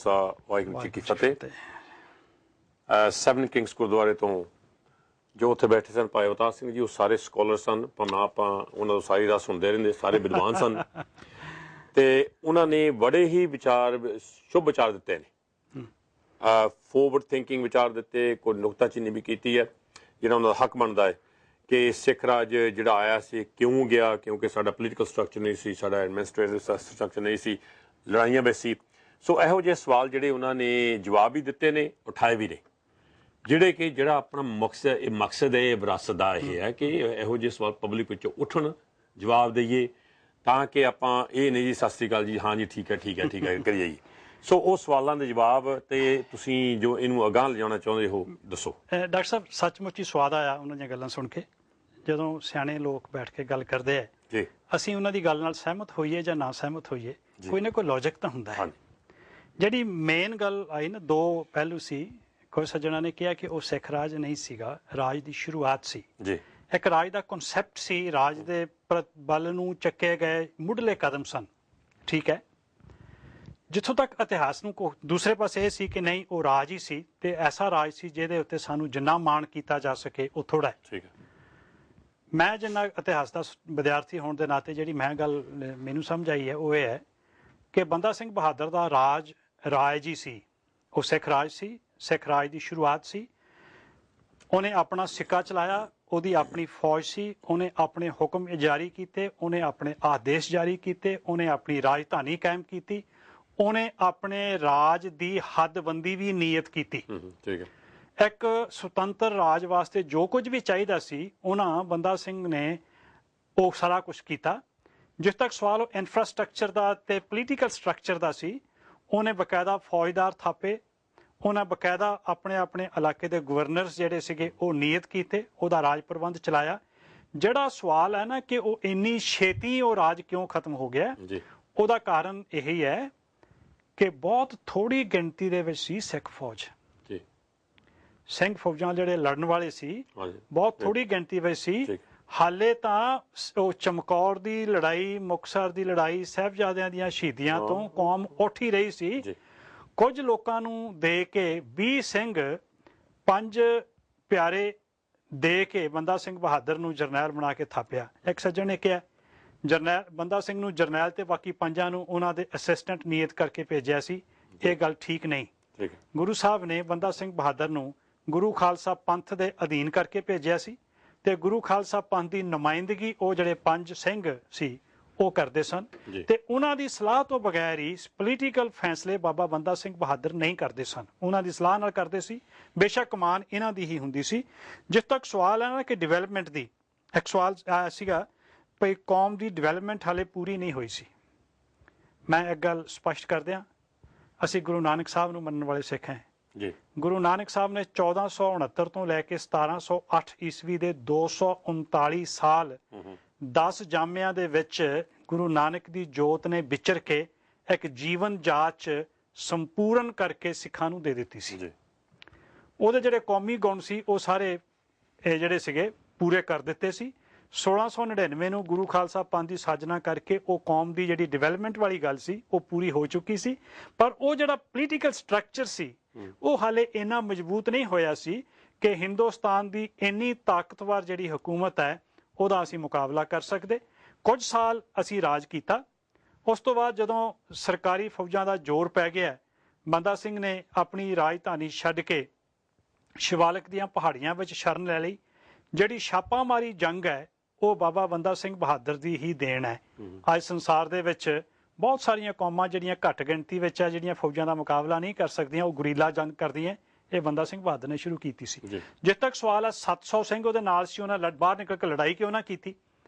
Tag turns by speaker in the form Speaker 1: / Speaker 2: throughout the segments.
Speaker 1: खालसा वाहिगुरू जी की फतेह। Seven Kings गुरुद्वारे तो जो उत्थे बैठे सन भाई अवतार सिंह जी, वो सारे स्कॉलर सन, भावें आपां उन्हां दी सारी रात सुनते रहिंदे, सारे विद्वान सन ते उन्होंने बड़े ही विचार शुभ विचार दिते ने, फॉरवर्ड थिंकिंग विचार दिते, कोई नुकताचीनी भी की है जिहड़ा उन्हां दा हक बनता है कि सिख राज जिहड़ा आया सी क्यों गया, क्योंकि साडा पोलीटिकल स्ट्रक्चर नहीं सी, साडा एडमिनिस्ट्रेटिव स्ट्रक्चर नहीं सी, लड़ाइयां भी सी। सो इहो जिहे सवाल जिहड़े उन्होंने जवाब भी दिते ने, उठाए भी ने, जिहड़े कि जिहड़ा अपना मकसद है विरासत का यह है कि इहो जिहे सवाल पब्लिक विचों उठण, जवाब दईए, तां कि आपां ये नहीं जी सत श्री अकाल जी हाँ जी ठीक है ठीक है ठीक है करी जाइए। सो ਉਹ ਸਵਾਲਾਂ ਦੇ ਜਵਾਬ ਤੇ ਤੁਸੀਂ ਜੋ ਇਹਨੂੰ ਅਗਾਂਹ ਲਿਜਾਣਾ ਚਾਹੁੰਦੇ ਹੋ ਦੱਸੋ।
Speaker 2: ਡਾਕਟਰ ਸਾਹਿਬ ਸੱਚਮੁੱਚ ਹੀ ਸਵਾਦ ਆਇਆ ਉਹਨਾਂ ਦੀਆਂ ਗੱਲਾਂ ਸੁਣ ਕੇ। ਜਦੋਂ ਸਿਆਣੇ ਲੋਕ ਬੈਠ ਕੇ ਗੱਲ ਕਰਦੇ ਆ
Speaker 1: ਜੀ,
Speaker 2: ਅਸੀਂ ਉਹਨਾਂ ਦੀ ਗੱਲ ਨਾਲ ਸਹਿਮਤ ਹੋਈਏ ਜਾਂ ਨਾ ਸਹਿਮਤ ਹੋਈਏ, ਕੋਈ ਨਾ ਕੋਈ ਲੌਜਿਕ ਤਾਂ ਹੁੰਦਾ ਹੈ। ਜਿਹੜੀ ਮੇਨ ਗੱਲ ਆਈ ਨਾ, ਦੋ ਪਹਿਲੂ ਸੀ। ਕੋਈ ਸੱਜਣਾ ਨੇ ਕਿਹਾ ਕਿ ਉਹ ਸਿੱਖ ਰਾਜ ਨਹੀਂ ਸੀਗਾ, ਰਾਜ ਦੀ ਸ਼ੁਰੂਆਤ ਸੀ ਜੀ, ਇੱਕ ਰਾਜ ਦਾ ਕਨਸੈਪਟ ਸੀ, ਰਾਜ ਦੇ ਬਲ ਨੂੰ ਚੱਕੇ ਗਏ ਮੁੱਢਲੇ ਕਦਮ ਸਨ। ਠੀਕ ਹੈ, ਜਿੱਥੋਂ ਤੱਕ ਇਤਿਹਾਸ ਨੂੰ ਦੂਸਰੇ ਪਾਸੇ ਇਹ ਸੀ ਕਿ ਨਹੀਂ ਉਹ ਰਾਜ ਹੀ ਸੀ ਤੇ ਐਸਾ ਰਾਜ ਸੀ ਜਿਹਦੇ ਉੱਤੇ ਸਾਨੂੰ ਜਿੰਨਾ ਮਾਣ ਕੀਤਾ ਜਾ ਸਕੇ ਉਹ ਥੋੜਾ ਹੈ। ਠੀਕ ਹੈ, ਮੈਂ ਜਿੰਨਾ ਇਤਿਹਾਸ ਦਾ ਵਿਦਿਆਰਥੀ ਹੋਣ ਦੇ ਨਾਤੇ ਜਿਹੜੀ ਮੈਂ ਗੱਲ ਮੈਨੂੰ ਸਮਝ ਆਈ ਹੈ ਉਹ ਇਹ ਹੈ ਕਿ ਬੰਦਾ ਸਿੰਘ ਬਹਾਦਰ ਦਾ ਰਾਜ ਹੀ ਸੀ, ਉਹ ਸਿੱਖ ਰਾਜ ਸੀ, ਸਿੱਖ ਰਾਜ ਦੀ ਸ਼ੁਰੂਆਤ ਸੀ। ਉਹਨੇ ਆਪਣਾ ਸਿੱਕਾ ਚਲਾਇਆ, ਉਹਦੀ ਆਪਣੀ ਫੌਜ ਸੀ, ਉਹਨੇ ਆਪਣੇ ਹੁਕਮ ਜਾਰੀ ਕੀਤੇ, ਉਹਨੇ ਆਪਣੇ ਆਦੇਸ਼ ਜਾਰੀ ਕੀਤੇ, ਉਹਨੇ ਆਪਣੀ ਰਾਜਧਾਨੀ ਕਾਇਮ ਕੀਤੀ, ਉਹਨੇ ਆਪਣੇ ਰਾਜ ਦੀ ਹੱਦਬੰਦੀ ਵੀ ਨੀਯਤ ਕੀਤੀ। ਠੀਕ ਹੈ, ਇੱਕ ਸੁਤੰਤਰ ਰਾਜ ਵਾਸਤੇ ਜੋ ਕੁਝ ਵੀ ਚਾਹੀਦਾ ਸੀ ਉਹਨਾਂ ਬੰਦਾ ਸਿੰਘ ਨੇ ਉਹ ਸਾਰਾ ਕੁਝ ਕੀਤਾ। ਜਿਸ ਤੱਕ ਸਵਾਲ ਉਹ ਇਨਫਰਾਸਟਰਕਚਰ ਦਾ ਤੇ ਪੋਲੀਟੀਕਲ ਸਟਰਕਚਰ ਦਾ ਸੀ, ਉਹਨੇ ਬਕਾਇਦਾ ਫੌਜਦਾਰ ਥਾਪੇ, ਉਹਨਾਂ ਬਕਾਇਦਾ ਆਪਣੇ ਆਪਣੇ ਇਲਾਕੇ ਦੇ ਗਵਰਨਰਸ ਜਿਹੜੇ ਸੀਗੇ ਉਹ ਨੀਯਤ ਕੀਤੇ, ਉਹਦਾ ਰਾਜ ਪ੍ਰਬੰਧ ਚਲਾਇਆ। ਜਿਹੜਾ ਸਵਾਲ ਹੈ ਨਾ ਕਿ ਉਹ ਇੰਨੀ ਛੇਤੀ ਉਹ ਰਾਜ ਕਿਉਂ ਖਤਮ ਹੋ ਗਿਆ, ਉਹਦਾ ਕਾਰਨ ਇਹੀ ਹੈ ਕਿ ਬਹੁਤ ਥੋੜੀ ਗਿਣਤੀ ਦੇ ਵਿੱਚ ਸੀ ਸਿੱਖ ਫੌਜ। ਸਿੰਘ ਫੌਜਾਂ ਜਿਹੜੇ ਲੜਨ ਵਾਲੇ ਸੀ ਬਹੁਤ ਥੋੜੀ ਗਿਣਤੀ ਵਿੱਚ ਸੀ। ਹਾਲੇ ਤਾਂ ਉਹ ਚਮਕੌਰ ਦੀ ਲੜਾਈ, ਮੁਕਤਸਰ ਦੀ ਲੜਾਈ, ਸਾਹਿਬਜ਼ਾਦਿਆਂ ਦੀਆਂ ਸ਼ਹੀਦੀਆਂ ਤੋਂ ਕੌਮ ਉੱਠ ਹੀ ਰਹੀ ਸੀ। ਕੁਝ ਲੋਕਾਂ ਨੂੰ ਦੇ ਕੇ 20 ਸਿੰਘ 5 ਪਿਆਰੇ ਦੇ ਕੇ ਬੰਦਾ ਸਿੰਘ ਬਹਾਦਰ ਨੂੰ ਜਰਨੈਲ ਬਣਾ ਕੇ ਥਾਪਿਆ। ਇੱਕ ਸੱਜਣ ਨੇ ਕਿਹਾ ਜਰਨੈਲ ਬੰਦਾ ਸਿੰਘ ਨੂੰ ਜਰਨੈਲ ਤੇ ਬਾਕੀ 5 ਨੂੰ ਉਹਨਾਂ ਦੇ ਅਸਿਸਟੈਂਟ ਨਿਯਤ ਕਰਕੇ ਭੇਜਿਆ ਸੀ। ਇਹ ਗੱਲ ਠੀਕ ਨਹੀਂ। ਗੁਰੂ ਸਾਹਿਬ ਨੇ ਬੰਦਾ ਸਿੰਘ ਬਹਾਦਰ ਨੂੰ ਗੁਰੂ ਖਾਲਸਾ ਪੰਥ ਦੇ ਅਧੀਨ ਕਰਕੇ ਭੇਜਿਆ ਸੀ ਤੇ ਗੁਰੂ ਖਾਲਸਾ ਪੰਥ ਦੀ ਨੁਮਾਇੰਦਗੀ ਉਹ ਜਿਹੜੇ 5 ਸਿੰਘ ਸੀ ਉਹ ਕਰਦੇ ਸਨ ਤੇ ਉਹਨਾਂ ਦੀ ਸਲਾਹ ਤੋਂ ਬਗੈਰ ਹੀ ਪੋਲੀਟੀਕਲ ਫੈਸਲੇ ਬਾਬਾ ਬੰਦਾ ਸਿੰਘ ਬਹਾਦਰ ਨਹੀਂ ਕਰਦੇ ਸਨ, ਉਹਨਾਂ ਦੀ ਸਲਾਹ ਨਾਲ ਕਰਦੇ ਸੀ। ਬੇਸ਼ੱਕ ਕਮਾਨ ਇਹਨਾਂ ਦੀ ਹੀ ਹੁੰਦੀ ਸੀ। ਜਿਸ ਤੱਕ ਸਵਾਲ ਹੈ ਨਾ ਕਿ ਡਿਵੈਲਪਮੈਂਟ ਦੀ, ਇੱਕ ਸਵਾਲ ਸੀਗਾ ਭਈ ਕੌਮ ਦੀ ਡਿਵੈਲਪਮੈਂਟ ਹਾਲੇ ਪੂਰੀ ਨਹੀਂ ਹੋਈ ਸੀ। ਮੈਂ ਇੱਕ ਗੱਲ ਸਪਸ਼ਟ ਕਰ ਦਿਆਂ, ਅਸੀਂ ਗੁਰੂ ਨਾਨਕ ਸਾਹਿਬ ਨੂੰ ਮੰਨਣ ਵਾਲੇ ਸਿੱਖ ਹਾਂ ਜੀ। ਗੁਰੂ ਨਾਨਕ ਸਾਹਿਬ ਨੇ 1469 ਤੋਂ ਲੈ ਕੇ 1708 ਈਸਵੀ ਦੇ 239 ਸਾਲ 10 ਜਾਮਿਆਂ ਦੇ ਵਿੱਚ ਗੁਰੂ ਨਾਨਕ ਦੀ ਜੋਤ ਨੇ ਵਿਚਰ ਕੇ ਇੱਕ ਜੀਵਨ ਜਾਚ ਸੰਪੂਰਨ ਕਰਕੇ ਸਿੱਖਾਂ ਨੂੰ ਦੇ ਦਿੱਤੀ ਸੀ। ਉਹਦੇ ਜਿਹੜੇ ਕੌਮੀ ਗੁਣ ਸੀ ਉਹ ਸਾਰੇ ਇਹ ਜਿਹੜੇ ਸੀਗੇ ਪੂਰੇ ਕਰ ਦਿੱਤੇ ਸੀ। 1699 ਨੂੰ ਗੁਰੂ ਖਾਲਸਾ ਪੰਥ ਦੀ ਸਾਜਨਾ ਕਰਕੇ ਉਹ ਕੌਮ ਦੀ ਜਿਹੜੀ ਡਿਵੈਲਪਮੈਂਟ ਵਾਲੀ ਗੱਲ ਸੀ ਉਹ ਪੂਰੀ ਹੋ ਚੁੱਕੀ ਸੀ, ਪਰ ਉਹ ਜਿਹੜਾ ਪੋਲੀਟੀਕਲ ਸਟਰਕਚਰ ਸੀ ਉਹ ਹਾਲੇ ਇੰਨਾ ਮਜ਼ਬੂਤ ਨਹੀਂ ਹੋਇਆ ਸੀ ਕਿ ਹਿੰਦੁਸਤਾਨ ਦੀ ਇੰਨੀ ਤਾਕਤਵਰ ਜਿਹੜੀ ਹਕੂਮਤ ਹੈ ਉਹਦਾ ਅਸੀਂ ਮੁਕਾਬਲਾ ਕਰ ਸਕਦੇ। ਕੁਝ ਸਾਲ ਅਸੀਂ ਰਾਜ ਕੀਤਾ, ਉਸ ਤੋਂ ਬਾਅਦ ਜਦੋਂ ਸਰਕਾਰੀ ਫੌਜਾਂ ਦਾ ਜ਼ੋਰ ਪੈ ਗਿਆ, ਬੰਦਾ ਸਿੰਘ ਨੇ ਆਪਣੀ ਰਾਜਧਾਨੀ ਛੱਡ ਕੇ ਸ਼ਿਵਾਲਿਕ ਦੀਆਂ ਪਹਾੜੀਆਂ ਵਿੱਚ ਸ਼ਰਨ ਲੈ ਲਈ। ਜਿਹੜੀ ਛਾਪਾਮਾਰੀ ਜੰਗ ਹੈ ਉਹ ਬਾਬਾ ਬੰਦਾ ਸਿੰਘ ਬਹਾਦਰ ਦੀ ਹੀ ਦੇਣ ਹੈ। ਅੱਜ ਸੰਸਾਰ ਦੇ ਵਿੱਚ ਬਹੁਤ ਸਾਰੀਆਂ ਕੌਮਾਂ ਜਿਹੜੀਆਂ ਘੱਟ ਗਿਣਤੀ ਵਿੱਚ ਹੈ, ਜਿਹੜੀਆਂ ਫੌਜਾਂ ਦਾ ਮੁਕਾਬਲਾ ਨਹੀਂ ਕਰ ਸਕਦੀਆਂ, ਉਹ ਗੁਰੀਲਾ ਜੰਗ ਕਰਦੀਆਂ। ਇਹ ਬੰਦਾ ਸਿੰਘ ਬਹਾਦਰ ਨੇ ਸ਼ੁਰੂ ਕੀਤੀ ਸੀ। ਜਿੱਥੇ ਤੱਕ ਸਵਾਲ ਹੈ 700 ਸਿੰਘ ਉਹਦੇ ਨਾਲ ਸੀ, ਉਹਨਾਂ ਬਾਹਰ ਨਿਕਲ ਕੇ ਲੜਾਈ ਕਿਉਂ ਨਾ ਕੀਤੀ?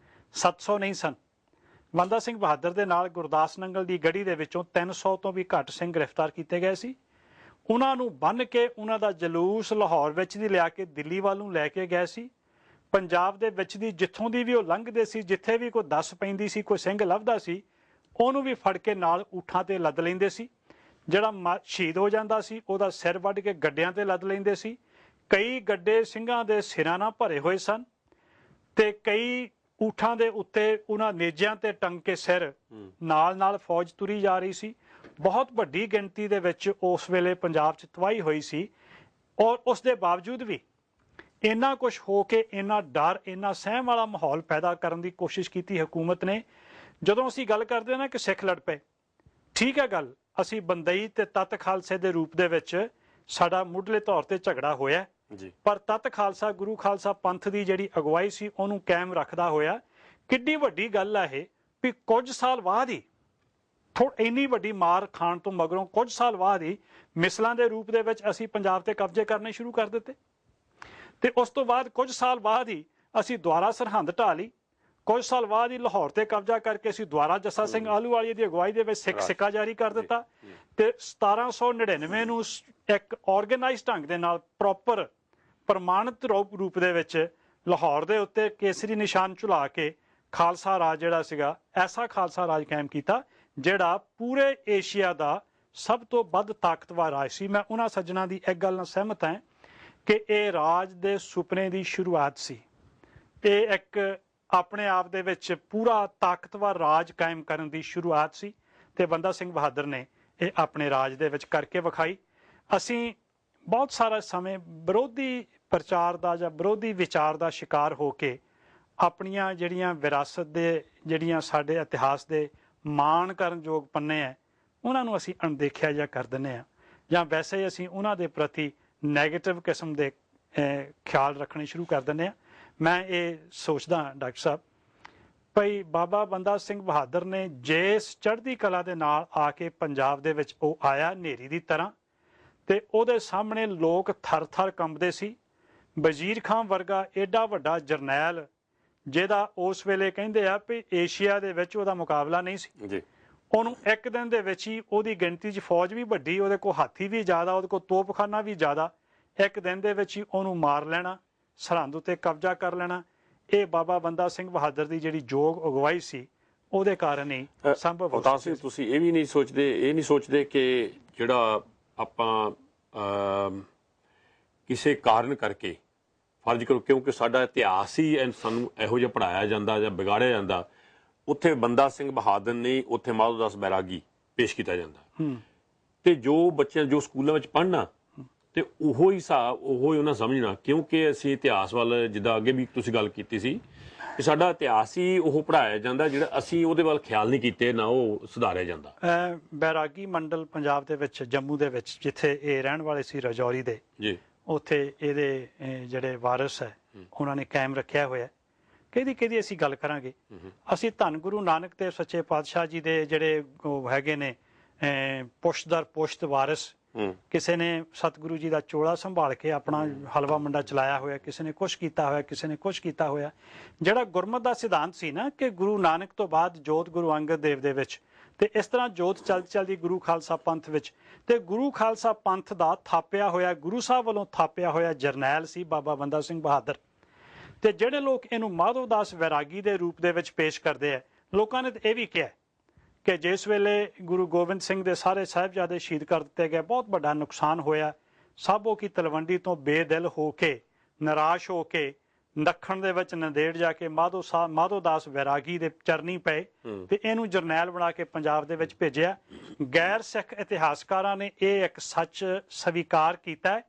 Speaker 2: 700 ਨਹੀਂ ਸਨ। ਬੰਦਾ ਸਿੰਘ ਬਹਾਦਰ ਦੇ ਨਾਲ ਗੁਰਦਾਸ ਨੰਗਲ ਦੀ ਗੜੀ ਦੇ ਵਿੱਚੋਂ 300 ਤੋਂ ਵੀ ਘੱਟ ਸਿੰਘ ਗ੍ਰਿਫਤਾਰ ਕੀਤੇ ਗਏ ਸੀ। ਉਹਨਾਂ ਨੂੰ ਬੰਨ੍ਹ ਕੇ ਉਹਨਾਂ ਦਾ ਜਲੂਸ ਲਾਹੌਰ ਵਿੱਚ ਦੀ ਲਿਆ ਕੇ ਦਿੱਲੀ ਵੱਲ ਨੂੰ ਲੈ ਕੇ ਗਏ ਸੀ। ਪੰਜਾਬ ਦੇ ਵਿੱਚ ਦੀ ਜਿੱਥੋਂ ਦੀ ਵੀ ਉਹ ਲੰਘਦੇ ਸੀ, ਜਿੱਥੇ ਵੀ ਕੋਈ ਦੱਸ ਪੈਂਦੀ ਸੀ, ਕੋਈ ਸਿੰਘ ਲੱਭਦਾ ਸੀ, ਉਹਨੂੰ ਵੀ ਫੜ ਕੇ ਨਾਲ ਊਠਾਂ ਤੇ ਲੱਦ ਲੈਂਦੇ ਸੀ। ਜਿਹੜਾ ਸ਼ਹੀਦ ਹੋ ਜਾਂਦਾ ਸੀ ਉਹਦਾ ਸਿਰ ਵੱਢ ਕੇ ਗੱਡਿਆਂ ਤੇ ਲੱਦ ਲੈਂਦੇ ਸੀ। ਕਈ ਗੱਡੇ ਸਿੰਘਾਂ ਦੇ ਸਿਰਾਂ ਨਾਲ ਭਰੇ ਹੋਏ ਸਨ ਤੇ ਕਈ ਊਠਾਂ ਦੇ ਉੱਤੇ ਉਹਨਾਂ ਨੇਜਿਆਂ ਤੇ ਟੰਗ ਕੇ ਸਿਰ ਨਾਲ ਨਾਲ ਫੌਜ ਤੁਰੀ ਜਾ ਰਹੀ ਸੀ। ਬਹੁਤ ਵੱਡੀ ਗਿਣਤੀ ਦੇ ਵਿੱਚ ਉਸ ਵੇਲੇ ਪੰਜਾਬ 'ਚ ਤਬਾਹੀ ਹੋਈ ਸੀ, ਔਰ ਉਸ ਦੇ ਬਾਵਜੂਦ ਵੀ ਇੰਨਾ ਕੁਝ ਹੋ ਕੇ ਇੰਨਾ ਡਰ, ਇੰਨਾ ਸਹਿਮ ਵਾਲਾ ਮਾਹੌਲ ਪੈਦਾ ਕਰਨ ਦੀ ਕੋਸ਼ਿਸ਼ ਕੀਤੀ ਹਕੂਮਤ ਨੇ। ਜਦੋਂ ਅਸੀਂ ਗੱਲ ਕਰਦੇ ਹਾਂ ਨਾ ਕਿ ਸਿੱਖ ਲੜ ਪਏ, ਠੀਕ ਹੈ ਗੱਲ, ਅਸੀਂ ਬੰਦਈ ਤੇ ਤੱਤ ਖਾਲਸੇ ਦੇ ਰੂਪ ਦੇ ਵਿੱਚ ਸਾਡਾ ਮੁੱਢਲੇ ਤੌਰ ਤੇ ਝਗੜਾ ਹੋਇਆ
Speaker 1: ਜੀ,
Speaker 2: ਪਰ ਤੱਤ ਖਾਲਸਾ ਗੁਰੂ ਖਾਲਸਾ ਪੰਥ ਦੀ ਜਿਹੜੀ ਅਗਵਾਈ ਸੀ ਉਹਨੂੰ ਕਾਇਮ ਰੱਖਦਾ ਹੋਇਆ। ਕਿੱਡੀ ਵੱਡੀ ਗੱਲ ਹੈ ਇਹ ਵੀ ਕੁਝ ਸਾਲ ਬਾਅਦ ਹੀ, ਇੰਨੀ ਵੱਡੀ ਮਾਰ ਖਾਣ ਤੋਂ ਮਗਰੋਂ ਕੁਝ ਸਾਲ ਬਾਅਦ ਹੀ ਮਿਸਲਾਂ ਦੇ ਰੂਪ ਦੇ ਵਿੱਚ ਅਸੀਂ ਪੰਜਾਬ ਤੇ ਕਬਜ਼ੇ ਕਰਨੇ ਸ਼ੁਰੂ ਕਰ ਦਿੱਤੇ, ਤੇ ਉਸ ਤੋਂ ਬਾਅਦ ਕੁਝ ਸਾਲ ਬਾਅਦ ਹੀ ਅਸੀਂ ਦੁਆਰਾ ਸਰਹੰਦ ਢਾਹ ਲਈ। ਕੁਝ ਸਾਲ ਬਾਅਦ ਹੀ ਲਾਹੌਰ ਤੇ ਕਬਜ਼ਾ ਕਰਕੇ ਅਸੀਂ ਦੁਆਰਾ ਜੱਸਾ ਸਿੰਘ ਆਹਲੂਵਾਲੀਆ ਦੀ ਅਗਵਾਈ ਦੇ ਵਿੱਚ ਸਿੱਖ ਸਿੱਕਾ ਜਾਰੀ ਕਰ ਦਿੱਤਾ, ਤੇ 1799 ਨੂੰ ਇੱਕ ਆਰਗੇਨਾਈਜ਼ਡ ਢੰਗ ਦੇ ਨਾਲ ਪ੍ਰੋਪਰ ਪ੍ਰਮਾਣਿਤ ਰੂਪ ਦੇ ਵਿੱਚ ਲਾਹੌਰ ਦੇ ਉੱਤੇ ਕੇਸਰੀ ਨਿਸ਼ਾਨ ਝੁਲਾ ਕੇ ਖਾਲਸਾ ਰਾਜ ਜਿਹੜਾ ਸੀਗਾ, ਐਸਾ ਖਾਲਸਾ ਰਾਜ ਕਾਇਮ ਕੀਤਾ ਜਿਹੜਾ ਪੂਰੇ ਏਸ਼ੀਆ ਦਾ ਸਭ ਤੋਂ ਵੱਧ ਤਾਕਤਵਰ ਰਾਜ ਸੀ। ਮੈਂ ਉਹਨਾਂ ਸੱਜਣਾ ਦੀ ਇੱਕ ਗੱਲ ਨਾਲ ਸਹਿਮਤ ਹਾਂ ਕਿ ਇਹ ਰਾਜ ਦੇ ਸੁਪਨੇ ਦੀ ਸ਼ੁਰੂਆਤ ਸੀ। ਇਹ ਇੱਕ ਆਪਣੇ ਆਪ ਦੇ ਵਿੱਚ ਪੂਰਾ ਤਾਕਤਵਰ ਰਾਜ ਕਾਇਮ ਕਰਨ ਦੀ ਸ਼ੁਰੂਆਤ ਸੀ, ਤੇ ਬੰਦਾ ਸਿੰਘ ਬਹਾਦਰ ਨੇ ਇਹ ਆਪਣੇ ਰਾਜ ਦੇ ਵਿੱਚ ਕਰਕੇ ਵਿਖਾਈ। ਅਸੀਂ ਬਹੁਤ ਸਾਰਾ ਸਮੇਂ ਵਿਰੋਧੀ ਪ੍ਰਚਾਰ ਦਾ ਜਾਂ ਵਿਰੋਧੀ ਵਿਚਾਰ ਦਾ ਸ਼ਿਕਾਰ ਹੋ ਕੇ ਆਪਣੀਆਂ ਜਿਹੜੀਆਂ ਵਿਰਾਸਤ ਦੇ, ਜਿਹੜੀਆਂ ਸਾਡੇ ਇਤਿਹਾਸ ਦੇ ਮਾਣ ਕਰਨ ਯੋਗ ਪੰਨੇ ਹੈ, ਉਹਨਾਂ ਨੂੰ ਅਸੀਂ ਅਣਦੇਖਿਆ ਜਾਂ ਕਰ ਦਿੰਦੇ ਹਾਂ, ਜਾਂ ਵੈਸੇ ਅਸੀਂ ਉਹਨਾਂ ਦੇ ਪ੍ਰਤੀ ਨੈਗੇਟਿਵ ਕਿਸਮ ਦੇ ਖਿਆਲ ਰੱਖਣੇ ਸ਼ੁਰੂ ਕਰ ਦਿੰਦੇ ਹਾਂ। ਮੈਂ ਇਹ ਸੋਚਦਾ ਡਾਕਟਰ ਸਾਹਿਬ ਭਈ ਬਾਬਾ ਬੰਦਾ ਸਿੰਘ ਬਹਾਦਰ ਨੇ ਜਿਸ ਚੜ੍ਹਦੀ ਕਲਾ ਦੇ ਨਾਲ ਆ ਕੇ ਪੰਜਾਬ ਦੇ ਵਿੱਚ ਉਹ ਆਇਆ ਹਨੇਰੀ ਦੀ ਤਰ੍ਹਾਂ, ਤੇ ਉਹਦੇ ਸਾਹਮਣੇ ਲੋਕ ਥਰ-ਥਰ ਕੰਬਦੇ ਸੀ। ਵਜ਼ੀਰ ਖਾਨ ਵਰਗਾ ਏਡਾ ਵੱਡਾ ਜਰਨੈਲ, ਜਿਹਦਾ ਉਸ ਵੇਲੇ ਕਹਿੰਦੇ ਆ ਵੀ ਏਸ਼ੀਆ ਦੇ ਵਿੱਚ ਉਹਦਾ ਮੁਕਾਬਲਾ ਨਹੀਂ ਸੀ ਜੀ, ਉਹਨੂੰ ਇੱਕ ਦਿਨ ਦੇ ਵਿੱਚ ਹੀ ਉਹਦੀ ਗਿਣਤੀ 'ਚ ਫੌਜ ਵੀ ਵੱਡੀ, ਉਹਦੇ ਕੋਲ ਹਾਥੀ ਵੀ ਜ਼ਿਆਦਾ, ਉਹਦੇ ਕੋਲ ਤੋਪਖਾਨਾ ਵੀ ਜ਼ਿਆਦਾ, ਇੱਕ ਦਿਨ ਦੇ ਵਿੱਚ ਹੀ ਉਹਨੂੰ ਮਾਰ ਲੈਣਾ, ਸਰਹੰਦ ਉੱਤੇ ਕਬਜ਼ਾ ਕਰ ਲੈਣਾ। ਇਹ ਬਾਬਾ ਬੰਦਾ ਸਿੰਘ ਬਹਾਦਰ ਦੀ ਜਿਹੜੀ ਯੋਗ ਅਗਵਾਈ ਸੀ ਉਹਦੇ ਕਾਰਨ ਹੀ ਸੰਭਵ ਹੋ
Speaker 1: ਸਕਿਆ। ਤੁਸੀਂ ਇਹ ਵੀ ਨਹੀਂ ਸੋਚਦੇ ਕਿ ਜਿਹੜਾ ਆਪਾਂ ਕਿਸੇ ਕਾਰਨ ਕਰਕੇ ਫਰਜ਼ ਕਰੋ, ਕਿਉਂਕਿ ਸਾਡਾ ਇਤਿਹਾਸ ਹੀ ਸਾਨੂੰ ਇਹੋ ਜਿਹਾ ਪੜ੍ਹਾਇਆ ਜਾਂਦਾ ਜਾਂ ਵਿਗਾੜਿਆ ਜਾਂਦਾ, ਉੱਥੇ ਬੰਦਾ ਸਿੰਘ ਬਹਾਦਰ ਨੇ ਉੱਥੇ ਮਾਧੋ ਦਾਸ ਬੈਰਾਗੀ ਪੇਸ਼ ਕੀਤਾ ਜਾਂਦਾ, ਤੇ ਜੋ ਬੱਚਿਆਂ ਜੋ ਸਕੂਲਾਂ ਵਿੱਚ ਪੜ੍ਹਨਾ ਤੇ ਉਹੋ ਹੀ ਹਿਸਾਬ ਉਹੋ ਹੀ ਉਹਨਾਂ ਸਮਝਣਾ, ਕਿਉਂਕਿ ਅਸੀਂ ਇਤਿਹਾਸ ਵੱਲ, ਜਿੱਦਾਂ ਅੱਗੇ ਵੀ ਤੁਸੀਂ ਗੱਲ ਕੀਤੀ ਸੀ ਕਿ ਸਾਡਾ ਇਤਿਹਾਸ ਹੀ ਉਹ ਪੜ੍ਹਾਇਆ ਜਾਂਦਾ ਜਿਹੜਾ ਅਸੀਂ ਉਹਦੇ ਵੱਲ ਖਿਆਲ ਨਹੀਂ ਕੀਤੇ, ਨਾ ਉਹ ਸੁਧਾਰਿਆ ਜਾਂਦਾ।
Speaker 2: ਬੈਰਾਗੀ ਮੰਡਲ ਪੰਜਾਬ ਦੇ ਵਿੱਚ, ਜੰਮੂ ਦੇ ਵਿੱਚ, ਜਿੱਥੇ ਇਹ ਰਹਿਣ ਵਾਲੇ ਸੀ ਰਾਜੌਰੀ ਦੇ ਜੀ, ਉੱਥੇ ਇਹਦੇ ਜਿਹੜੇ ਵਾਰਿਸ ਹੈ ਉਹਨਾਂ ਨੇ ਕਾਇਮ ਰੱਖਿਆ ਹੋਇਆ। ਕਿਹਦੀ ਅਸੀਂ ਗੱਲ ਕਰਾਂਗੇ, ਅਸੀਂ ਧੰਨ ਗੁਰੂ ਨਾਨਕ ਦੇਵ ਸੱਚੇ ਪਾਤਸ਼ਾਹ ਜੀ ਦੇ ਜਿਹੜੇ ਹੈਗੇ ਨੇ ਪੁਸ਼ਤ ਦਰ ਪੁਸ਼ਤ ਵਾਰਿਸ, ਕਿਸੇ ਨੇ ਸਤਿਗੁਰੂ ਜੀ ਦਾ ਚੋਲਾ ਸੰਭਾਲ ਕੇ ਆਪਣਾ ਹਲਵਾ ਮੰਡਾ ਚਲਾਇਆ ਹੋਇਆ, ਕਿਸੇ ਨੇ ਕੁਛ ਕੀਤਾ ਹੋਇਆ, ਕਿਸੇ ਨੇ ਕੁਛ ਕੀਤਾ ਹੋਇਆ। ਜਿਹੜਾ ਗੁਰਮਤ ਦਾ ਸਿਧਾਂਤ ਸੀ ਨਾ ਕਿ ਗੁਰੂ ਨਾਨਕ ਤੋਂ ਬਾਅਦ ਜੋਤ ਗੁਰੂ ਅੰਗਦ ਦੇਵ ਦੇ ਵਿੱਚ, ਤੇ ਇਸ ਤਰ੍ਹਾਂ ਜੋਤ ਚੱਲਦੀ ਗੁਰੂ ਖਾਲਸਾ ਪੰਥ ਵਿੱਚ, ਤੇ ਗੁਰੂ ਖਾਲਸਾ ਪੰਥ ਦਾ ਥਾਪਿਆ ਹੋਇਆ, ਗੁਰੂ ਸਾਹਿਬ ਵੱਲੋਂ ਥਾਪਿਆ ਹੋਇਆ ਜਰਨੈਲ ਸੀ ਬਾਬਾ ਬੰਦਾ ਸਿੰਘ ਬਹਾਦਰ। ਤੇ ਜਿਹੜੇ ਲੋਕ ਇਹਨੂੰ ਮਾਧੋ ਦਾਸ ਵੈਰਾਗੀ ਦੇ ਰੂਪ ਦੇ ਵਿੱਚ ਪੇਸ਼ ਕਰਦੇ ਆ, ਲੋਕਾਂ ਨੇ ਇਹ ਵੀ ਕਿਹਾ ਕਿ ਜਿਸ ਵੇਲੇ ਗੁਰੂ ਗੋਬਿੰਦ ਸਿੰਘ ਦੇ ਸਾਰੇ ਸਾਹਿਬਜ਼ਾਦੇ ਸ਼ਹੀਦ ਕਰ ਦਿੱਤੇ ਗਏ, ਬਹੁਤ ਵੱਡਾ ਨੁਕਸਾਨ ਹੋਇਆ, ਸਾਬੋ ਕੀ ਤਲਵੰਡੀ ਤੋਂ ਬੇਦਿਲ ਹੋ ਕੇ, ਨਿਰਾਸ਼ ਹੋ ਕੇ ਦੱਖਣ ਦੇ ਵਿੱਚ ਨੰਦੇੜ ਜਾ ਕੇ ਮਾਧੋ ਦਾਸ ਵੈਰਾਗੀ ਦੇ ਚਰਨੀ ਪਏ, ਤੇ ਇਹਨੂੰ ਜਰਨੈਲ ਬਣਾ ਕੇ ਪੰਜਾਬ ਦੇ ਵਿੱਚ ਭੇਜਿਆ। ਗੈਰ ਸਿੱਖ ਇਤਿਹਾਸਕਾਰਾਂ ਨੇ ਇਹ ਇੱਕ ਸੱਚ ਸਵੀਕਾਰ ਕੀਤਾ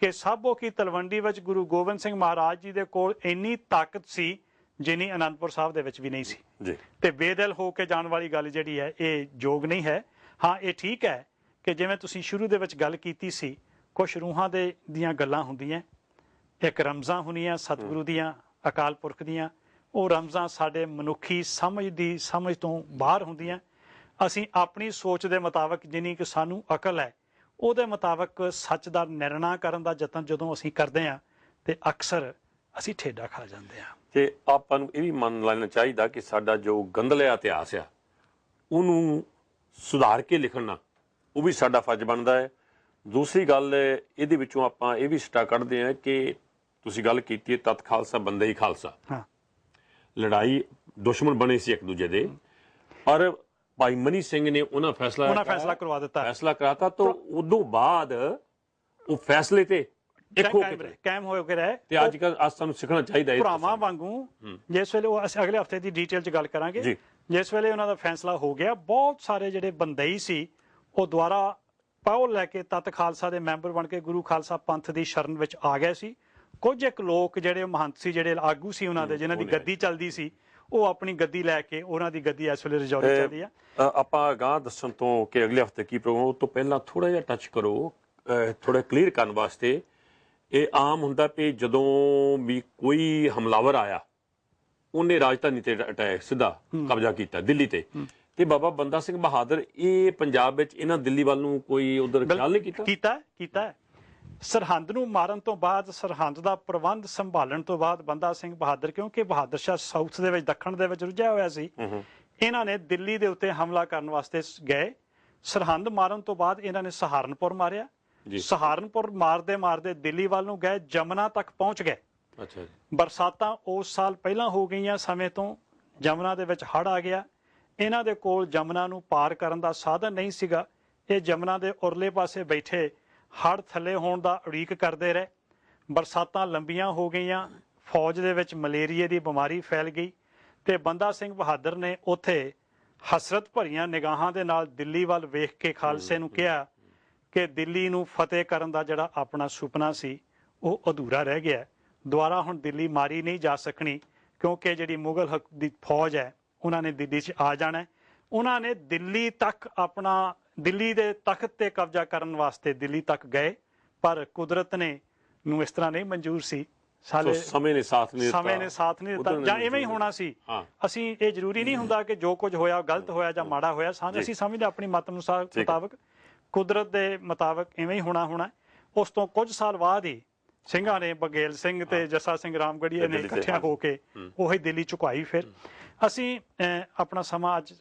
Speaker 2: ਕਿ ਸਾਬੋ ਕੀ ਤਲਵੰਡੀ ਵਿੱਚ ਗੁਰੂ ਗੋਬਿੰਦ ਸਿੰਘ ਮਹਾਰਾਜ ਜੀ ਦੇ ਕੋਲ ਇੰਨੀ ਤਾਕਤ ਸੀ ਜਿੰਨੀ ਅਨੰਦਪੁਰ ਸਾਹਿਬ ਦੇ ਵਿੱਚ ਵੀ ਨਹੀਂ ਸੀ ਜੀ, ਤੇ ਬੇਦਿਲ ਹੋ ਕੇ ਜਾਣ ਵਾਲੀ ਗੱਲ ਜਿਹੜੀ ਹੈ ਇਹ ਯੋਗ ਨਹੀਂ ਹੈ। ਹਾਂ, ਇਹ ਠੀਕ ਹੈ ਕਿ ਜਿਵੇਂ ਤੁਸੀਂ ਸ਼ੁਰੂ ਦੇ ਵਿੱਚ ਗੱਲ ਕੀਤੀ ਸੀ, ਕੁਛ ਰੂਹਾਂ ਦੀਆਂ ਗੱਲਾਂ ਹੁੰਦੀਆਂ, ਇੱਕ ਰਮਜ਼ਾਂ ਹੁੰਦੀਆਂ ਸਤਿਗੁਰੂ ਦੀਆਂ, ਅਕਾਲ ਪੁਰਖ ਦੀਆਂ। ਉਹ ਰਮਜ਼ਾਂ ਸਾਡੇ ਮਨੁੱਖੀ ਸਮਝ ਤੋਂ ਬਾਹਰ ਹੁੰਦੀਆਂ। ਅਸੀਂ ਆਪਣੀ ਸੋਚ ਦੇ ਮੁਤਾਬਕ, ਜਿੰਨੀ ਕਿ ਸਾਨੂੰ ਅਕਲ ਹੈ, ਉਹਦੇ ਮੁਤਾਬਕ ਸੱਚ ਦਾ ਨਿਰਣਾ ਕਰਨ ਦਾ ਯਤਨ ਜਦੋਂ ਅਸੀਂ ਕਰਦੇ ਹਾਂ ਤੇ ਅਕਸਰ ਅਸੀਂ ਠੇਡਾ ਖਾ ਜਾਂਦੇ ਹਾਂ।
Speaker 1: ਤੇ ਆਪਾਂ ਨੂੰ ਇਹ ਵੀ ਮੰਨ ਲੈਣਾ ਚਾਹੀਦਾ ਕਿ ਸਾਡਾ ਜੋ ਗੰਦਲਿਆ ਇਤਿਹਾਸ ਆ ਉਹਨੂੰ ਸੁਧਾਰ ਕੇ ਲਿਖਣਾ ਉਹ ਵੀ ਸਾਡਾ ਫਰਜ਼ ਬਣਦਾ ਹੈ। ਦੂਸਰੀ ਗੱਲ ਇਹਦੇ ਵਿੱਚੋਂ ਆਪਾਂ ਇਹ ਵੀ ਸਿੱਟਾ ਕੱਢਦੇ ਹਾਂ ਕਿ ਤੁਸੀਂ ਗੱਲ ਕੀਤੀ ਹੈ ਤਤ ਖਾਲਸਾ ਬੰਦੇ ਹੀ ਖਾਲਸਾ, ਲੜਾਈ ਦੁਸ਼ਮਣ ਬਣੇ ਸੀ ਇੱਕ ਦੂਜੇ ਦੇ, ਪਰ ਭਾਈ ਮਨੀ ਸਿੰਘ ਨੇ ਉਹਨਾਂ ਫੈਸਲਾ ਕਰਵਾ ਦਿੱਤਾ, ਫੈਸਲਾ ਕਰਾਤਾ, ਤਾਂ ਉਦੋਂ ਬਾਅਦ ਉਹ ਫੈਸਲੇ ਤੇ
Speaker 2: ਕਾਇਮ ਹੋ ਕੇ ਰਹੇ।
Speaker 1: ਤੇ ਅੱਜ ਸਾਨੂੰ ਸਿੱਖਣਾ ਚਾਹੀਦਾ ਹੈ
Speaker 2: ਭਰਾਵਾਂ ਵਾਂਗੂ। ਜਿਸ ਵੇਲੇ ਉਹ ਅਸੀਂ ਅਗਲੇ ਹਫ਼ਤੇ ਦੀ ਡੀਟੇਲ 'ਚ ਗੱਲ ਕਰਾਂਗੇ, ਜਿਸ ਵੇਲੇ ਉਹਨਾਂ ਦਾ ਫੈਸਲਾ ਹੋ ਗਿਆ, ਬਹੁਤ ਸਾਰੇ ਜਿਹੜੇ ਬੰਦਈ ਸੀ ਉਹ ਦੁਆਰਾ ਪਹੁਲ ਲੈ ਕੇ ਤਤ ਖਾਲਸਾ ਦੇ ਮੈਂਬਰ ਬਣ ਕੇ ਗੁਰੂ ਖਾਲਸਾ ਪੰਥ ਦੀ ਸ਼ਰਨ ਵਿੱਚ ਆ ਗਏ ਸੀ। ਕੁਝ ਇੱਕ ਲੋਕ ਜਿਹੜੇ ਮਹੰਤ ਸੀ, ਜਿਹੜੇ ਆਗੂ ਸੀ ਉਹਨਾਂ ਦੇ, ਜਿਨ੍ਹਾਂ ਦੀ ਗੱਦੀ ਚੱਲਦੀ ਸੀ, ਉਹ ਆਪਣੀ ਗੱਦੀ ਲੈ ਕੇ, ਉਹਨਾਂ ਦੀ ਗੱਦੀ ਇਸ ਵੇਲੇ ਰਜੌਰੀ ਚੱਲਦੀ ਆ।
Speaker 1: ਆਪਾਂ ਅਗਾਂਹ ਦੱਸਣ ਤੋਂ ਕਿ ਅਗਲੇ ਹਫ਼ਤੇ ਕੀ ਪ੍ਰੋਗਰਾਮ, ਉਹ ਤੋਂ ਪਹਿਲਾਂ ਥੋੜਾ ਜਿਹਾ ਟੱਚ ਕਰੋ, ਥੋੜਾ ਕਲੀਅਰ ਕਰਨ ਵਾਸਤੇ। ਇਹ ਆਮ ਹੁੰਦਾ ਵੀ ਜਦੋਂ ਵੀ ਕੋਈ ਹਮਲਾਵਰ ਆਇਆ, ਉਹਨੇ ਰਾਜਧਾਨੀ ਤੇ ਅਟੈਕ ਸਿੱਧਾ ਕਬਜ਼ਾ ਕੀਤਾ ਦਿੱਲੀ ਤੇ ਬਾਬਾ ਬੰਦਾ ਸਿੰਘ ਬਹਾਦਰ, ਇਹ ਪੰਜਾਬ ਵਿੱਚ ਇਹਨਾਂ ਦਿੱਲੀ ਵੱਲ ਨੂੰ ਕੋਈ ਉਧਰ ਖਿਆਲ ਨਹੀਂ ਕੀਤਾ? ਸਰਹੰਦ ਨੂੰ ਮਾਰਨ ਤੋਂ ਬਾਅਦ, ਸਰਹੰਦ ਦਾ ਪ੍ਰਬੰਧ ਸੰਭਾਲਣ ਤੋਂ ਬਾਅਦ ਬੰਦਾ ਸਿੰਘ ਬਹਾਦਰ, ਕਿਉਂਕਿ ਬਹਾਦਰ ਸ਼ਾਹ ਸਾਊਥ ਦੇ ਵਿੱਚ, ਦੱਖਣ ਦੇ ਵਿੱਚ ਰੁੱਝਿਆ ਹੋਇਆ ਸੀ, ਇਹਨਾਂ ਨੇ ਦਿੱਲੀ ਦੇ ਉੱਤੇ ਹਮਲਾ ਕਰਨ ਵਾਸਤੇ ਗਏ। ਸਰਹੰਦ ਮਾਰਨ ਤੋਂ ਬਾਅਦ ਇਹਨਾਂ ਨੇ ਸਹਾਰਨਪੁਰ ਮਾਰਿਆ। ਸਹਾਰਨਪੁਰ ਮਾਰਦੇ ਮਾਰਦੇ ਦਿੱਲੀ ਵੱਲ ਨੂੰ ਗਏ, ਜਮਨਾ ਤੱਕ ਪਹੁੰਚ ਗਏ। ਅੱਛਾ ਜੀ।
Speaker 2: ਬਰਸਾਤਾਂ ਉਸ ਸਾਲ ਪਹਿਲਾਂ ਹੋ ਗਈਆਂ ਸਮੇਂ ਤੋਂ, ਜਮਨਾ ਦੇ ਵਿੱਚ ਹੜ੍ਹ ਆ ਗਿਆ। ਇਹਨਾਂ ਦੇ ਕੋਲ ਜਮਨਾ ਨੂੰ ਪਾਰ ਕਰਨ ਦਾ ਸਾਧਨ ਨਹੀਂ ਸੀਗਾ। ਇਹ ਜਮਨਾ ਦੇ ਉਰਲੇ ਪਾਸੇ ਬੈਠੇ ਹੜ੍ਹ ਥੱਲੇ ਹੋਣ ਦਾ ਉਡੀਕ ਕਰਦੇ ਰਹੇ। ਬਰਸਾਤਾਂ ਲੰਬੀਆਂ ਹੋ ਗਈਆਂ, ਫੌਜ ਦੇ ਵਿੱਚ ਮਲੇਰੀਏ ਦੀ ਬਿਮਾਰੀ ਫੈਲ ਗਈ ਤੇ ਬੰਦਾ ਸਿੰਘ ਬਹਾਦਰ ਨੇ ਉੱਥੇ ਹਸਰਤ ਭਰੀਆਂ ਨਿਗਾਹਾਂ ਦੇ ਨਾਲ ਦਿੱਲੀ ਵੱਲ ਵੇਖ ਕੇ ਖਾਲਸੇ ਨੂੰ ਕਿਹਾ ਕਿ ਦਿੱਲੀ ਨੂੰ ਫਤਿਹ ਕਰਨ ਦਾ ਜਿਹੜਾ ਆਪਣਾ ਸੁਪਨਾ ਸੀ ਉਹ ਅਧੂਰਾ ਰਹਿ ਗਿਆ। ਦੁਬਾਰਾ ਹੁਣ ਦਿੱਲੀ ਮਾਰੀ ਨਹੀਂ ਜਾ ਸਕਣੀ, ਕਿਉਂਕਿ ਜਿਹੜੀ ਮੁਗਲ ਦੀ ਫੌਜ ਹੈ ਉਹਨਾਂ ਨੇ ਦਿੱਲੀ 'ਚ ਆ ਜਾਣਾ। ਉਹਨਾਂ ਨੇ ਦਿੱਲੀ ਤੱਕ ਆਪਣਾ, ਦਿੱਲੀ ਦੇ ਤਖਤ ਤੇ ਕਬਜ਼ਾ ਕਰਨ ਵਾਸਤੇ ਦਿੱਲੀ ਤੱਕ ਗਏ, ਪਰ ਕੁਦਰਤ ਨੇ ਨੂੰ ਇਸ ਤਰ੍ਹਾਂ ਨਹੀਂ ਮਨਜ਼ੂਰ ਸੀ।
Speaker 1: ਸਮੇਂ ਨੇ ਸਾਥ ਨਹੀਂ
Speaker 2: ਦਿੱਤਾ ਜਾਂ ਇਵੇਂ ਹੀ ਹੋਣਾ ਸੀ। ਅਸੀਂ, ਇਹ ਜ਼ਰੂਰੀ ਨਹੀਂ ਹੁੰਦਾ ਕਿ ਜੋ ਕੁਝ ਹੋਇਆ ਗਲਤ ਹੋਇਆ ਜਾਂ ਮਾੜਾ ਹੋਇਆ। ਅਸੀਂ ਸਮਝਦੇ ਆਪਣੀ ਮਤ ਮੁਤਾਬਕ, ਕੁਦਰਤ ਦੇ ਮੁਤਾਬਕ ਇਵੇਂ ਹੀ ਹੋਣਾ। ਉਸ ਤੋਂ ਕੁਝ ਸਾਲ ਬਾਅਦ ਹੀ ਸਿੰਘਾਂ ਨੇ, ਬਘੇਲ ਸਿੰਘ ਤੇ ਜੱਸਾ ਸਿੰਘ ਰਾਮਗੜੀਏ ਨੇ ਇਕੱਠਿਆਂ ਹੋ ਕੇ ਉਹੀ ਦਿੱਲੀ ਝੁਕਾਈ। ਫਿਰ ਅਸੀਂ ਆਪਣਾ ਸਮਾਂ ਅੱਜ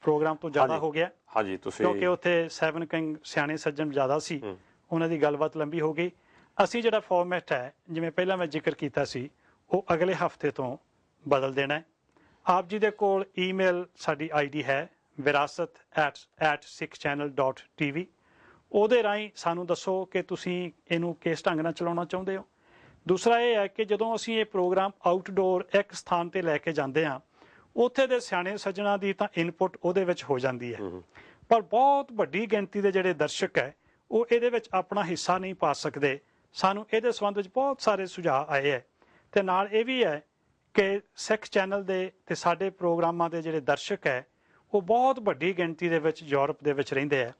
Speaker 2: ਪ੍ਰੋਗਰਾਮ ਤੋਂ ਜ਼ਿਆਦਾ ਹੋ ਗਿਆ, ਕਿਉਂਕਿ ਉੱਥੇ 7 ਕਿੰਗ ਸਿਆਣੇ ਸੱਜਣ ਜ਼ਿਆਦਾ ਸੀ, ਉਹਨਾਂ ਦੀ ਗੱਲਬਾਤ ਲੰਬੀ ਹੋ ਗਈ। ਅਸੀਂ ਜਿਹੜਾ ਫਾਰਮੈਟ ਹੈ, ਜਿਵੇਂ ਪਹਿਲਾਂ ਮੈਂ ਜ਼ਿਕਰ ਕੀਤਾ ਸੀ, ਉਹ ਅਗਲੇ ਹਫ਼ਤੇ ਤੋਂ ਬਦਲ ਦੇਣਾ ਹੈ। ਆਪ ਜੀ ਦੇ ਕੋਲ ਈਮੇਲ ਸਾਡੀ ਆਈਡੀ ਹੈ virasat@sikhchannel.tv। ਉਹਦੇ ਰਾਹੀਂ ਸਾਨੂੰ ਦੱਸੋ ਕਿ ਤੁਸੀਂ ਇਹਨੂੰ ਕਿਸ ਢੰਗ ਨਾਲ ਚਲਾਉਣਾ ਚਾਹੁੰਦੇ ਹੋ। ਦੂਸਰਾ ਇਹ ਹੈ ਕਿ ਜਦੋਂ ਅਸੀਂ ਇਹ ਪ੍ਰੋਗਰਾਮ ਆਊਟਡੋਰ ਇੱਕ ਸਥਾਨ ਤੇ ਲੈ ਕੇ ਜਾਂਦੇ ਹਾਂ, ਉੱਥੇ ਦੇ ਸਿਆਣੇ ਸੱਜਣਾ ਦੀ ਤਾਂ ਇਨਪੁਟ ਉਹਦੇ ਵਿੱਚ ਹੋ ਜਾਂਦੀ ਹੈ, ਪਰ ਬਹੁਤ ਵੱਡੀ ਗਿਣਤੀ ਦੇ ਜਿਹੜੇ ਦਰਸ਼ਕ ਹੈ ਉਹ ਇਹਦੇ ਵਿੱਚ ਆਪਣਾ ਹਿੱਸਾ ਨਹੀਂ ਪਾ ਸਕਦੇ। ਸਾਨੂੰ ਇਹਦੇ ਸੰਬੰਧ ਵਿੱਚ ਬਹੁਤ ਸਾਰੇ ਸੁਝਾਅ ਆਏ ਹੈ ਤੇ ਨਾਲ ਇਹ ਵੀ ਹੈ ਕਿ ਸਿੱਖ ਚੈਨਲ ਦੇ ਤੇ ਸਾਡੇ ਪ੍ਰੋਗਰਾਮਾਂ ਦੇ ਜਿਹੜੇ ਦਰਸ਼ਕ ਹੈ ਉਹ ਬਹੁਤ ਵੱਡੀ ਗਿਣਤੀ ਦੇ ਵਿੱਚ ਯੂਰਪ ਦੇ ਵਿੱਚ ਰਹਿੰਦੇ ਹੈ,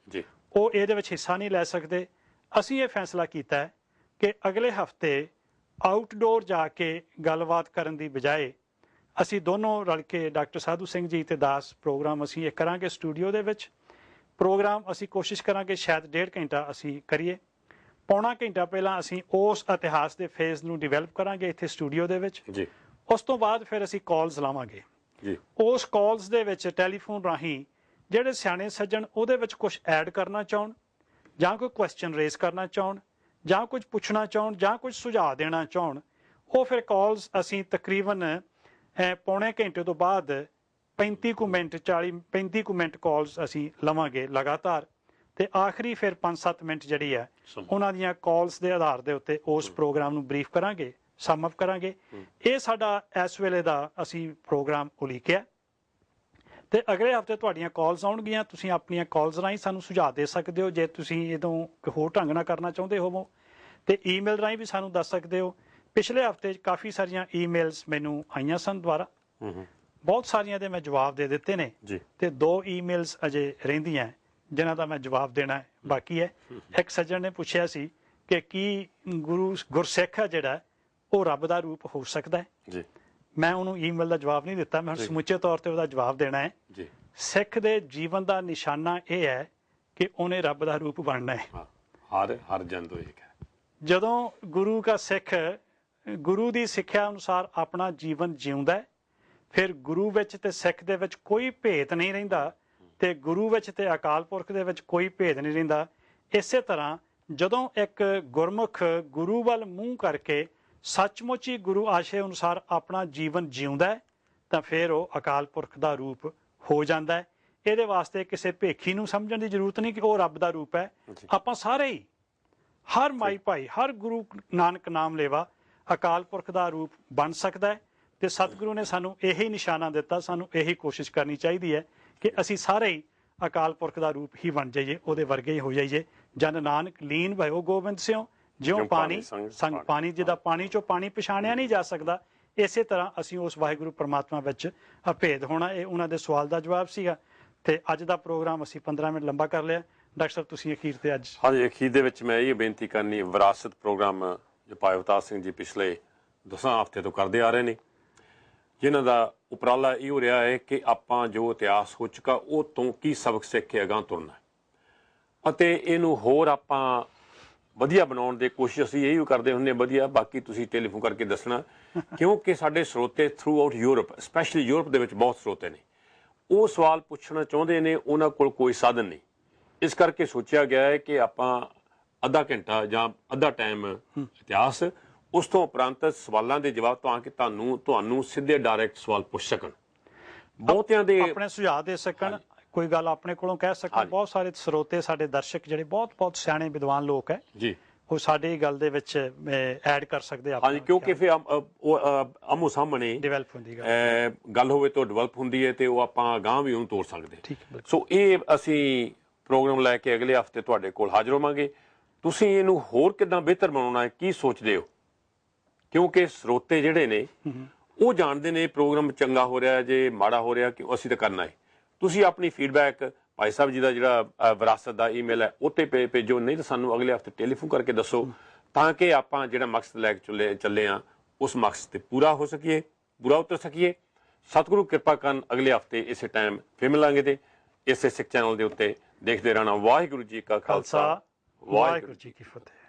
Speaker 2: ਉਹ ਇਹਦੇ ਵਿੱਚ ਹਿੱਸਾ ਨਹੀਂ ਲੈ ਸਕਦੇ। ਅਸੀਂ ਇਹ ਫੈਸਲਾ ਕੀਤਾ ਹੈ ਕਿ ਅਗਲੇ ਹਫ਼ਤੇ ਆਊਟਡੋਰ ਜਾ ਕੇ ਗੱਲਬਾਤ ਕਰਨ ਦੀ ਬਜਾਏ ਅਸੀਂ ਦੋਨੋਂ ਰਲ ਕੇ, ਡਾਕਟਰ ਸਾਧੂ ਸਿੰਘ ਜੀ ਤੇ ਦਾਸ, ਪ੍ਰੋਗਰਾਮ ਅਸੀਂ ਇਹ ਕਰਾਂਗੇ ਸਟੂਡੀਓ ਦੇ ਵਿੱਚ। ਪ੍ਰੋਗਰਾਮ ਅਸੀਂ ਕੋਸ਼ਿਸ਼ ਕਰਾਂਗੇ ਸ਼ਾਇਦ 1.5 ਘੰਟਾ ਅਸੀਂ ਕਰੀਏ। ਪੌਣਾ ਘੰਟਾ ਪਹਿਲਾਂ ਅਸੀਂ ਉਸ ਇਤਿਹਾਸ ਦੇ ਫੇਜ਼ ਨੂੰ ਡਿਵੈਲਪ ਕਰਾਂਗੇ ਇੱਥੇ ਸਟੂਡੀਓ ਦੇ ਵਿੱਚ। ਉਸ ਤੋਂ ਬਾਅਦ ਫਿਰ ਅਸੀਂ ਕਾਲਸ ਲਾਵਾਂਗੇ। ਉਸ ਕਾਲਸ ਦੇ ਵਿੱਚ ਟੈਲੀਫੋਨ ਰਾਹੀਂ ਜਿਹੜੇ ਸਿਆਣੇ ਸੱਜਣ ਉਹਦੇ ਵਿੱਚ ਕੁਝ ਐਡ ਕਰਨਾ ਚਾਹੁਣ, ਜਾਂ ਕੋਈ ਕੁਐਸਚਨ ਰੇਜ਼ ਕਰਨਾ ਚਾਹੁਣ, ਜਾਂ ਕੁਝ ਪੁੱਛਣਾ ਚਾਹੁਣ, ਜਾਂ ਕੁਝ ਸੁਝਾਅ ਦੇਣਾ ਚਾਹੁਣ, ਉਹ ਫਿਰ ਕਾਲਸ ਅਸੀਂ ਤਕਰੀਬਨ ਪੌਣੇ ਘੰਟੇ ਤੋਂ ਬਾਅਦ 35 ਕੁ ਮਿੰਟ ਕਾਲਸ ਅਸੀਂ ਲਵਾਂਗੇ ਲਗਾਤਾਰ। ਤੇ ਆਖਰੀ ਫਿਰ 5-7 ਮਿੰਟ ਜਿਹੜੀ ਹੈ ਉਹਨਾਂ ਦੀਆਂ ਕਾਲਸ ਦੇ ਆਧਾਰ ਦੇ ਉੱਤੇ ਉਸ ਪ੍ਰੋਗਰਾਮ ਨੂੰ ਬਰੀਫ ਕਰਾਂਗੇ, ਸਮ ਅਪ ਕਰਾਂਗੇ। ਇਹ ਸਾਡਾ ਇਸ ਵੇਲੇ ਦਾ ਅਸੀਂ ਪ੍ਰੋਗਰਾਮ ਉਲੀਕਿਆ ਤੇ ਅਗਲੇ ਹਫ਼ਤੇ ਤੁਹਾਡੀਆਂ ਕਾਲਸ ਆਉਣਗੀਆਂ। ਤੁਸੀਂ ਆਪਣੀਆਂ ਕਾਲਸ ਰਾਹੀਂ ਸਾਨੂੰ ਸੁਝਾਅ ਦੇ ਸਕਦੇ ਹੋ ਜੇ ਤੁਸੀਂ ਇਹਦੋਂ ਹੋਰ ਢੰਗ ਨਾਲ ਕਰਨਾ ਚਾਹੁੰਦੇ ਹੋਵੋ, ਤੇ ਈਮੇਲ ਰਾਹੀਂ ਵੀ ਸਾਨੂੰ ਦੱਸ ਸਕਦੇ ਹੋ। ਪਿਛਲੇ ਹਫ਼ਤੇ 'ਚ ਕਾਫੀ ਸਾਰੀਆਂ ਈਮੇਲਸ ਮੈਨੂੰ ਆਈਆਂ ਸਨ ਦੁਬਾਰਾ, ਬਹੁਤ ਸਾਰੀਆਂ ਦੇ ਮੈਂ ਜਵਾਬ ਦੇ ਦਿੱਤੇ ਨੇ ਤੇ 2 ਈਮੇਲਸ ਅਜੇ ਰਹਿੰਦੀਆਂ ਜਿਨ੍ਹਾਂ ਦਾ ਮੈਂ ਜਵਾਬ ਦੇਣਾ ਬਾਕੀ ਹੈ। ਇੱਕ ਸੱਜਣ ਨੇ ਪੁੱਛਿਆ ਸੀ ਕਿ ਕੀ ਗੁਰਸਿੱਖ ਹੈ ਜਿਹੜਾ ਉਹ ਰੱਬ ਦਾ ਰੂਪ ਹੋ ਸਕਦਾ ਹੈ। ਮੈਂ ਉਹਨੂੰ ਈਮੇਲ ਦਾ ਜਵਾਬ ਨਹੀਂ ਦਿੱਤਾ, ਮੈਂ ਸਮੁੱਚੇ ਤੌਰ ਤੇ ਉਹਦਾ ਜਵਾਬ ਦੇਣਾ ਹੈ। ਸਿੱਖ ਦੇ ਜੀਵਨ ਦਾ ਨਿਸ਼ਾਨਾ ਇਹ ਹੈ ਕਿ ਉਹਨੇ ਰੱਬ ਦਾ ਰੂਪ ਬਣਨਾ ਹੈ।
Speaker 1: ਹਰ ਜਨ ਤੋਂ ਇੱਕ ਹੈ।
Speaker 2: ਜਦੋਂ ਗੁਰੂ ਦਾ ਸਿੱਖ ਗੁਰੂ ਦੀ ਸਿੱਖਿਆ ਅਨੁਸਾਰ ਆਪਣਾ ਜੀਵਨ ਜਿਉਂਦਾ ਹੈ, ਫਿਰ ਗੁਰੂ ਵਿੱਚ ਤੇ ਸਿੱਖ ਦੇ ਵਿੱਚ ਕੋਈ ਭੇਦ ਨਹੀਂ ਰਹਿੰਦਾ ਤੇ ਗੁਰੂ ਵਿੱਚ ਤੇ ਅਕਾਲ ਪੁਰਖ ਦੇ ਵਿੱਚ ਕੋਈ ਭੇਦ ਨਹੀਂ ਰਹਿੰਦਾ। ਇਸੇ ਤਰ੍ਹਾਂ ਜਦੋਂ ਇੱਕ ਗੁਰਮੁਖ ਗੁਰੂ ਵੱਲ ਮੂੰਹ ਕਰਕੇ ਸੱਚਮੁੱਚ ਹੀ ਗੁਰੂ ਆਸ਼ੇ ਅਨੁਸਾਰ ਆਪਣਾ ਜੀਵਨ ਜਿਉਂਦਾ ਹੈ ਤਾਂ ਫਿਰ ਉਹ ਅਕਾਲ ਪੁਰਖ ਦਾ ਰੂਪ ਹੋ ਜਾਂਦਾ ਹੈ। ਇਹਦੇ ਵਾਸਤੇ ਕਿਸੇ ਭੇਖੀ ਨੂੰ ਸਮਝਣ ਦੀ ਜ਼ਰੂਰਤ ਨਹੀਂ ਕਿ ਉਹ ਰੱਬ ਦਾ ਰੂਪ ਹੈ। ਆਪਾਂ ਸਾਰੇ ਹੀ, ਹਰ ਮਾਈ ਭਾਈ, ਹਰ ਗੁਰੂ ਨਾਨਕ ਨਾਮ ਲੇਵਾ ਅਕਾਲ ਪੁਰਖ ਦਾ ਰੂਪ ਬਣ ਸਕਦਾ ਹੈ। ਤੇ ਸਤਿਗੁਰੂ ਨੇ ਸਾਨੂੰ ਇਹੀ ਨਿਸ਼ਾਨਾ ਦਿੱਤਾ, ਸਾਨੂੰ ਇਹੀ ਕੋਸ਼ਿਸ਼ ਕਰਨੀ ਚਾਹੀਦੀ ਹੈ ਕਿ ਅਸੀਂ ਸਾਰੇ ਹੀ ਅਕਾਲ ਪੁਰਖ ਦਾ ਰੂਪ ਹੀ ਬਣ ਜਾਈਏ, ਉਹਦੇ ਵਰਗੇ ਹੀ ਹੋ ਜਾਈਏ। ਜਨ ਨਾਨਕ ਲੀਨ ਭਇਓ ਗੋਬਿੰਦ ਸਿਓ, ਜਿਉਂ ਪਾਣੀ ਸੰਗ ਪਾਣੀ, ਜਿਹਦਾ ਪਾਣੀ ਚੋਂ ਪਾਣੀ ਪਛਾਣਿਆ ਨਹੀਂ ਜਾ ਸਕਦਾ, ਇਸੇ ਤਰ੍ਹਾਂ ਅਸੀਂ ਉਸ ਵਾਹਿਗੁਰੂ ਪ੍ਰਮਾਤਮਾ ਵਿੱਚ ਅਭੇਦ ਹੋਣਾ। ਇਹ ਉਹਨਾਂ ਦੇ ਸਵਾਲ ਦਾ ਜਵਾਬ ਸੀਗਾ। ਤੇ ਅੱਜ ਦਾ ਪ੍ਰੋਗਰਾਮ ਅਸੀਂ 15 ਮਿੰਟ ਲੰਬਾ ਕਰ ਲਿਆ। ਡਾਕਟਰ ਸਾਹਿਬ ਤੁਸੀਂ ਅਖੀਰ ਤੇ ਅੱਜ
Speaker 1: ਹਾਂਜੀ, ਅਖੀਰ ਦੇ ਵਿੱਚ ਮੈਂ ਇਹ ਬੇਨਤੀ ਕਰਨੀ, ਵਿਰਾਸਤ ਪ੍ਰੋਗਰਾਮ ਜੋ ਭਾਈ ਅਵਤਾਰ ਸਿੰਘ ਜੀ ਪਿਛਲੇ 10 ਹਫ਼ਤੇ ਤੋਂ ਕਰਦੇ ਆ ਰਹੇ ਨੇ, ਜਿਨ੍ਹਾਂ ਦਾ ਉਪਰਾਲਾ ਇਹ ਹੋ ਰਿਹਾ ਹੈ ਕਿ ਆਪਾਂ ਜੋ ਇਤਿਹਾਸ ਹੋ ਚੁੱਕਾ ਉਹ ਤੋਂ ਕੀ ਸਬਕ ਸਿੱਖ ਕੇ ਅਗਾਂਹ ਤੁਰਨਾ ਅਤੇ ਇਹਨੂੰ ਹੋਰ ਆਪਾਂ ਵਧੀਆ ਬਣਾਉਣ ਦੀ ਕੋਸ਼ਿਸ਼ ਅਸੀਂ ਇਹੀ ਕਰਦੇ ਹੁੰਦੇ ਹਾਂ। ਵਧੀਆ, ਬਾਕੀ ਤੁਸੀਂ ਟੈਲੀਫੋਨ ਕਰਕੇ ਦੱਸਣਾ, ਕਿਉਂਕਿ ਸਾਡੇ ਸਰੋਤੇ through out Europe, specially Europe ਦੇ ਵਿੱਚ ਬਹੁਤ ਸਰੋਤੇ ਨੇ, ਉਹ ਸਵਾਲ ਪੁੱਛਣਾ ਚਾਹੁੰਦੇ ਨੇ, ਉਹਨਾਂ ਕੋਲ ਕੋਈ ਸਾਧਨ ਨਹੀਂ। ਇਸ ਕਰਕੇ ਸੋਚਿਆ ਗਿਆ ਹੈ ਕਿ ਆਪਾਂ ਅੱਧਾ ਘੰਟਾ ਜਾਂ ਅੱਧਾ ਟਾਈਮ ਇਤਿਹਾਸ, ਉਸ ਤੋਂ ਉਪਰੰਤ ਸਵਾਲਾਂ ਦੇ ਜਵਾਬ, ਤਾਂ ਕਿ ਤੁਹਾਨੂੰ ਸਿੱਧੇ ਡਾਇਰੈਕਟ ਸਵਾਲ ਪੁੱਛ ਸਕਣ, ਬਹੁਤਿਆਂ ਦੇ
Speaker 2: ਆਪਣੇ ਸੁਝਾਅ ਦੇ ਸਕਣ, ਕੋਈ ਗੱਲ ਆਪਣੇ ਕੋਲੋਂ ਕਹਿ ਸਕਣ। ਬਹੁਤ ਸਾਰੇ ਸਰੋਤੇ, ਸਾਡੇ ਦਰਸ਼ਕ ਜਿਹੜੇ ਬਹੁਤ ਸਿਆਣੇ ਵਿਦਵਾਨ ਲੋਕ ਹੈ ਜੀ, ਉਹ ਸਾਡੀ ਗੱਲ ਦੇ ਵਿੱਚ ਐਡ ਕਰ ਸਕਦੇ ਆ।
Speaker 1: ਹਾਂਜੀ, ਕਿਉਂਕਿ ਫਿਰ ਆਮੋ ਸਾਹਮਣੇ
Speaker 2: ਡਿਵੈਲਪ ਹੁੰਦੀ
Speaker 1: ਗੱਲ ਹੋਵੇ ਤਾਂ ਡਿਵੈਲਪ ਹੁੰਦੀ ਹੈ ਤੇ ਉਹ ਆਪਾਂ ਅਗਾਂਹ ਵੀ ਉਹਨੂੰ ਤੋਰ ਸਕਦੇ। ਸੋ ਇਹ ਅਸੀਂ ਪ੍ਰੋਗਰਾਮ ਲੈ ਕੇ ਅਗਲੇ ਹਫ਼ਤੇ ਤੁਹਾਡੇ ਕੋਲ ਹਾਜ਼ਰ ਹੋਵਾਂਗੇ। ਤੁਸੀਂ ਇਹਨੂੰ ਹੋਰ ਕਿੱਦਾਂ ਬਿਹਤਰ ਬਣਾਉਣਾ ਹੈ, ਕੀ ਸੋਚਦੇ ਹੋ? ਕਿਉਂਕਿ ਸਰੋਤੇ ਜਿਹੜੇ ਨੇ ਉਹ ਜਾਣਦੇ ਨੇ ਪ੍ਰੋਗਰਾਮ ਚੰਗਾ ਹੋ ਰਿਹਾ ਜੇ ਮਾੜਾ ਹੋ ਰਿਹਾ, ਕਿ ਅਸੀਂ ਤਾਂ ਕਰਨਾ ਹੈ। ਤੁਸੀਂ ਆਪਣੀ ਫੀਡਬੈਕ ਭਾਈ ਸਾਹਿਬ ਜੀ ਦਾ ਜਿਹੜਾ ਵਿਰਾਸਤ ਦਾ ਈਮੇਲ ਹੈ ਉੱਤੇ ਭੇਜੋ, ਨਹੀਂ ਤਾਂ ਸਾਨੂੰ ਅਗਲੇ ਹਫ਼ਤੇ ਟੈਲੀਫੋਨ ਕਰਕੇ ਦੱਸੋ, ਤਾਂ ਕਿ ਆਪਾਂ ਜਿਹੜਾ ਮਕਸਦ ਲੈ ਕੇ ਚੱਲੇ ਆ ਉਸ ਮਕਸਦ ਤੇ ਪੂਰਾ ਹੋ ਸਕੀਏ, ਪੂਰਾ ਉਤਰ ਸਕੀਏ। ਸਤਿਗੁਰੂ ਕਿਰਪਾ ਕਰਨ, ਅਗਲੇ ਹਫ਼ਤੇ ਇਸੇ ਟਾਈਮ ਫਿਰ ਮਿਲਾਂਗੇ ਤੇ ਇਸੇ ਸਿੱਖ ਚੈਨਲ ਦੇ ਉੱਤੇ ਦੇਖਦੇ ਰਹਿਣਾ। ਵਾਹਿਗੁਰੂ ਜੀ ਕਾ ਖਾਲਸਾ, ਵਾਹਿਗੁਰੂ ਜੀ ਕੀ ਫਤਿਹ।